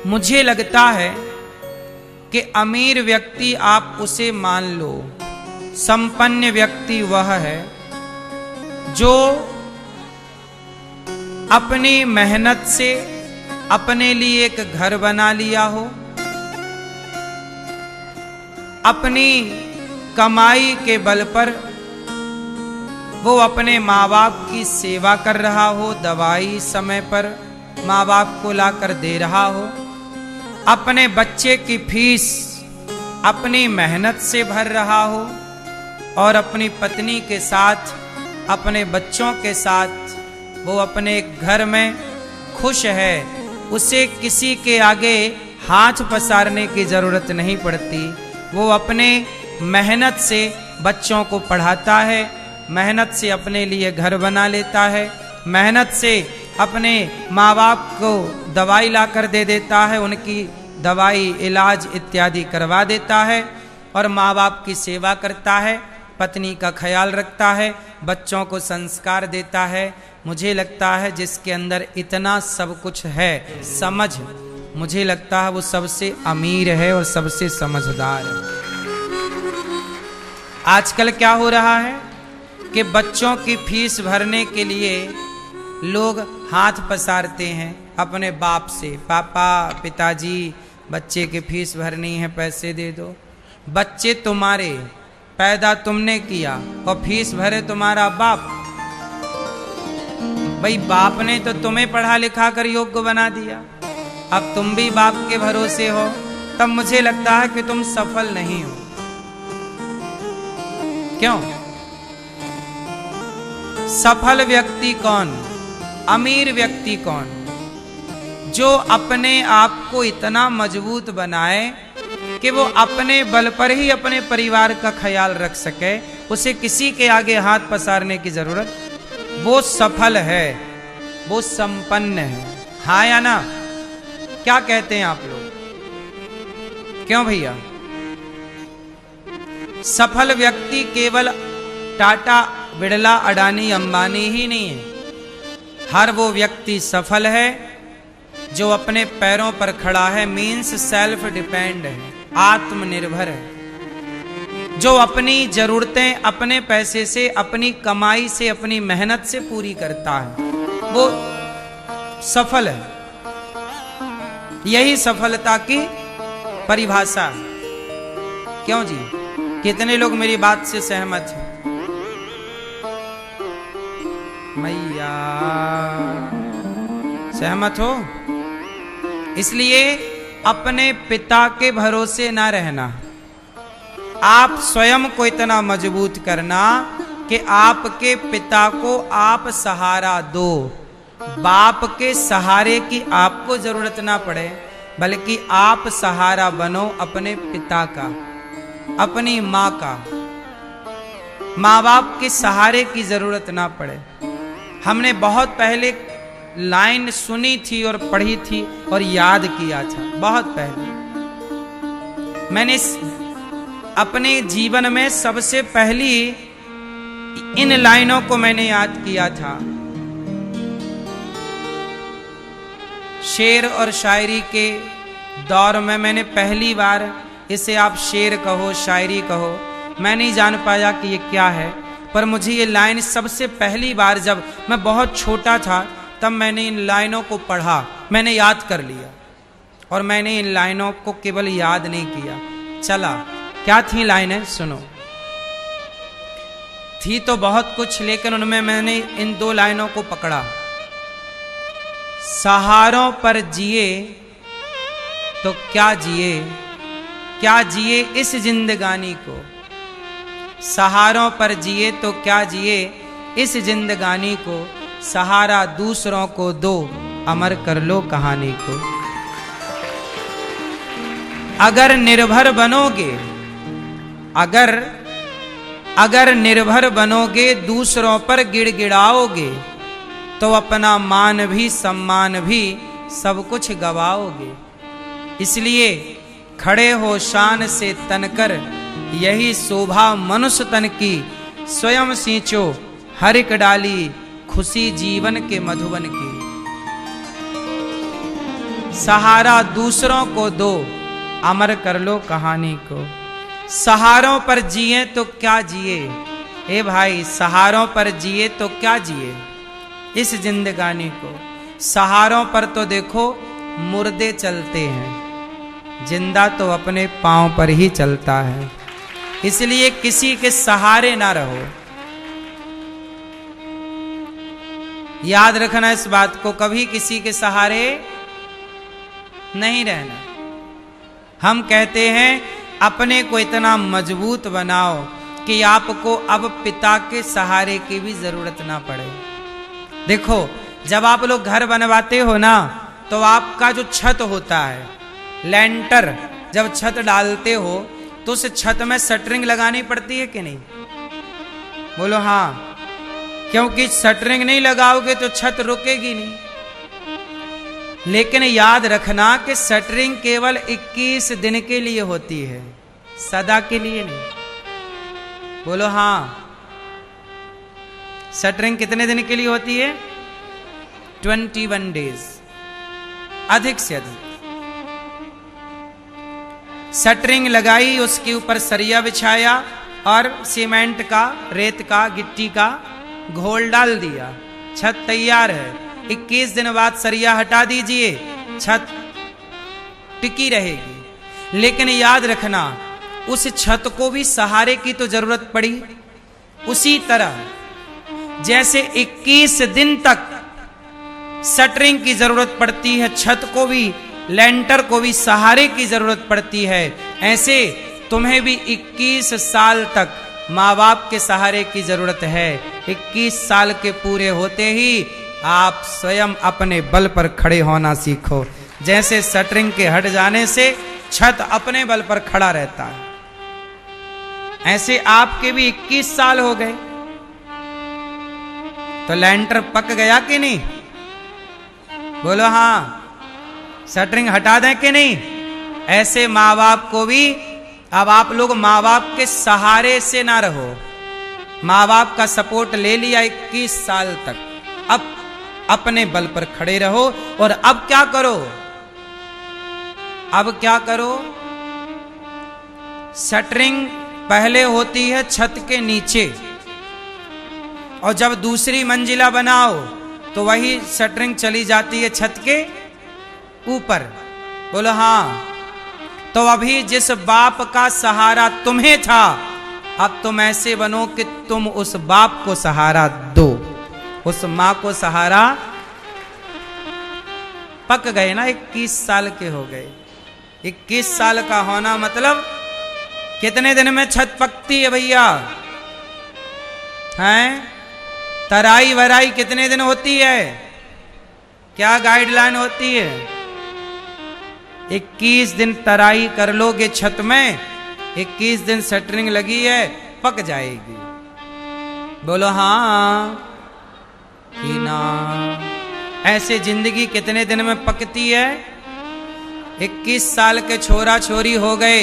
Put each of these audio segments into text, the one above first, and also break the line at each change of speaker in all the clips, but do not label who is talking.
मुझे लगता है कि अमीर व्यक्ति आप उसे मान लो, संपन्न व्यक्ति वह है जो अपनी मेहनत से अपने लिए एक घर बना लिया हो, अपनी कमाई के बल पर वो अपने माँ बाप की सेवा कर रहा हो, दवाई समय पर माँ बाप को लाकर दे रहा हो, अपने बच्चे की फीस अपनी मेहनत से भर रहा हो और अपनी पत्नी के साथ, अपने बच्चों के साथ वो अपने घर में खुश है। उसे किसी के आगे हाथ पसारने की जरूरत नहीं पड़ती। वो अपने मेहनत से बच्चों को पढ़ाता है, मेहनत से अपने लिए घर बना लेता है, मेहनत से अपने माँ बाप को दवाई ला कर दे देता है, उनकी दवाई इलाज इत्यादि करवा देता है और माँ बाप की सेवा करता है, पत्नी का ख्याल रखता है, बच्चों को संस्कार देता है। मुझे लगता है जिसके अंदर इतना सब कुछ है, समझ, मुझे लगता है वो सबसे अमीर है और सबसे समझदार है। आजकल क्या हो रहा है कि बच्चों की फीस भरने के लिए लोग हाथ पसारते हैं अपने बाप से, पापा, पिताजी, बच्चे की फीस भरनी है, पैसे दे दो। बच्चे तुम्हारे, पैदा तुमने किया और फीस भरे तुम्हारा बाप। भाई बाप ने तो तुम्हें पढ़ा लिखा कर योग्य बना दिया, अब तुम भी बाप के भरोसे हो, तब मुझे लगता है कि तुम सफल नहीं हो। क्यों? सफल व्यक्ति कौन, अमीर व्यक्ति कौन? जो अपने आप को इतना मजबूत बनाए कि वो अपने बल पर ही अपने परिवार का ख्याल रख सके, उसे किसी के आगे हाथ पसारने की जरूरत, वो सफल है, वो संपन्न है। हाँ या ना? क्या कहते हैं आप लोग? क्यों भैया? सफल व्यक्ति केवल टाटा, बिड़ला, अडानी, अंबानी ही नहीं है। हर वो व्यक्ति सफल है जो अपने पैरों पर खड़ा है, मीन्स सेल्फ डिपेंड है, आत्मनिर्भर है, जो अपनी जरूरतें अपने पैसे से, अपनी कमाई से, अपनी मेहनत से पूरी करता है, वो सफल है। यही सफलता की परिभाषा है। क्यों जी? कितने लोग मेरी बात से सहमत हैं? मैया सहमत हो? इसलिए अपने पिता के भरोसे ना रहना, आप स्वयं को इतना मजबूत करना कि आपके पिता को आप सहारा दो। बाप के सहारे की आपको जरूरत ना पड़े, बल्कि आप सहारा बनो अपने पिता का, अपनी माँ का। माँ बाप के सहारे की जरूरत ना पड़े। हमने बहुत पहले लाइन सुनी थी और पढ़ी थी और याद किया था, बहुत पहले। मैंने अपने जीवन में सबसे पहली इन लाइनों को मैंने याद किया था। शेर और शायरी के दौर में मैंने पहली बार, इसे आप शेर कहो, शायरी कहो, मैं नहीं जान पाया कि ये क्या है, पर मुझे ये लाइन सबसे पहली बार, जब मैं बहुत छोटा था, तब मैंने इन लाइनों को पढ़ा, मैंने याद कर लिया। और मैंने इन लाइनों को केवल याद नहीं किया, चला। क्या थी लाइनें? सुनो। थी तो बहुत कुछ, लेकिन उनमें मैंने इन दो लाइनों को पकड़ा। सहारों पर जिए तो क्या जिए, क्या जिए इस जिंदगानी को। सहारों पर जिए तो क्या जिए इस जिंदगानी को, सहारा दूसरों को दो, अमर कर लो कहानी को। अगर निर्भर बनोगे, अगर निर्भर बनोगे, दूसरों पर गिड़गिड़ाओगे, तो अपना मान भी, सम्मान भी, सब कुछ गवाओगे। इसलिए खड़े हो शान से तनकर, यही शोभा मनुष्य तन की, स्वयं सींचो हर एक डाली, खुशी जीवन के मधुबन की। सहारा दूसरों को दो, अमर कर लो कहानी को। सहारों पर जिए तो क्या जिए, ए भाई सहारों पर जिए तो क्या जिए इस जिंदगानी को। सहारों पर तो देखो मुर्दे चलते हैं, जिंदा तो अपने पांव पर ही चलता है। इसलिए किसी के सहारे ना रहो। याद रखना इस बात को, कभी किसी के सहारे नहीं रहना। हम कहते हैं अपने को इतना मजबूत बनाओ कि आपको अब पिता के सहारे की भी जरूरत ना पड़े। देखो जब आप लोग घर बनवाते हो ना, तो आपका जो छत होता है, लेंटर, जब छत डालते हो तो उस छत में शटरिंग लगानी पड़ती है कि नहीं? बोलो हाँ, क्योंकि शटरिंग नहीं लगाओगे तो छत रुकेगी नहीं। लेकिन याद रखना कि शटरिंग केवल 21 दिन के लिए होती है, सदा के लिए नहीं। बोलो हाँ, शटरिंग कितने दिन के लिए होती है? 21 डेज, अधिक से अधिक। शटरिंग लगाई, उसके ऊपर सरिया बिछाया और सीमेंट का, रेत का, गिट्टी का घोल डाल दिया, छत तैयार है। 21 दिन बाद सरिया हटा दीजिए, छत टिकी रहेगी। लेकिन याद रखना उस छत को भी सहारे की तो जरूरत पड़ी। उसी तरह जैसे 21 दिन तक शटरिंग की जरूरत पड़ती है, छत को भी, लेंटर को भी सहारे की जरूरत पड़ती है, ऐसे तुम्हें भी 21 साल तक माँ बाप के सहारे की जरूरत है। 21 साल के पूरे होते ही आप स्वयं अपने बल पर खड़े होना सीखो। जैसे शटरिंग के हट जाने से छत अपने बल पर खड़ा रहता है, ऐसे आपके भी 21 साल हो गए तो लेंटर पक गया कि नहीं? बोलो हाँ, शटरिंग हटा दें कि नहीं? ऐसे माँ बाप को भी अब आप लोग माँ बाप के सहारे से ना रहो। माँ बाप का सपोर्ट ले लिया 21 साल तक, अब अपने बल पर खड़े रहो। और अब क्या करो? अब क्या करो? शटरिंग पहले होती है छत के नीचे, और जब दूसरी मंजिला बनाओ तो वही शटरिंग चली जाती है छत के ऊपर। बोलो हाँ। तो अभी जिस बाप का सहारा तुम्हें था, अब तुम ऐसे बनो कि तुम उस बाप को सहारा दो, उस मां को सहारा। पक गए ना, 21 साल के हो गए। 21 साल का होना मतलब कितने दिन में छत पकती है भैया? हैं? तराई वराई कितने दिन होती है? क्या गाइडलाइन होती है? 21 दिन तराई कर लोगे छत में, 21 दिन शटरिंग लगी है, पक जाएगी। बोलो हाँ कि ना? ऐसे जिंदगी कितने दिन में पकती है? 21 साल के छोरा छोरी हो गए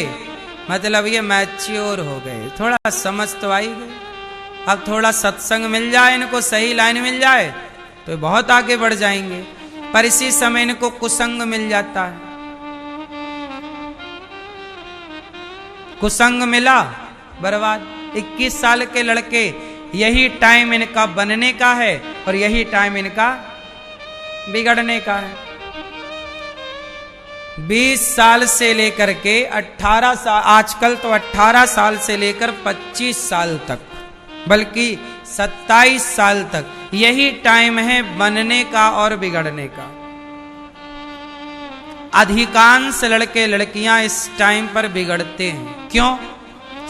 मतलब ये मैच्योर हो गए, थोड़ा समझ तो आई गई। अब थोड़ा सत्संग मिल जाए, इनको सही लाइन मिल जाए तो बहुत आगे बढ़ जाएंगे, पर इसी समय इनको कुसंग मिल जाता है। कुसंग मिला, बर्बाद। 21 साल के लड़के, यही टाइम इनका बनने का है और यही टाइम इनका बिगड़ने का है। 20 साल से लेकर के 18 साल, आजकल तो 18 साल से लेकर 25 साल तक, बल्कि 27 साल तक यही टाइम है बनने का और बिगड़ने का। अधिकांश लड़के लड़कियां इस टाइम पर बिगड़ते हैं। क्यों?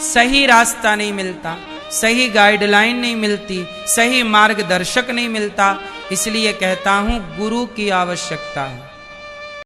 सही रास्ता नहीं मिलता, सही गाइडलाइन नहीं मिलती, सही मार्गदर्शक नहीं मिलता। इसलिए कहता हूं गुरु की आवश्यकता है।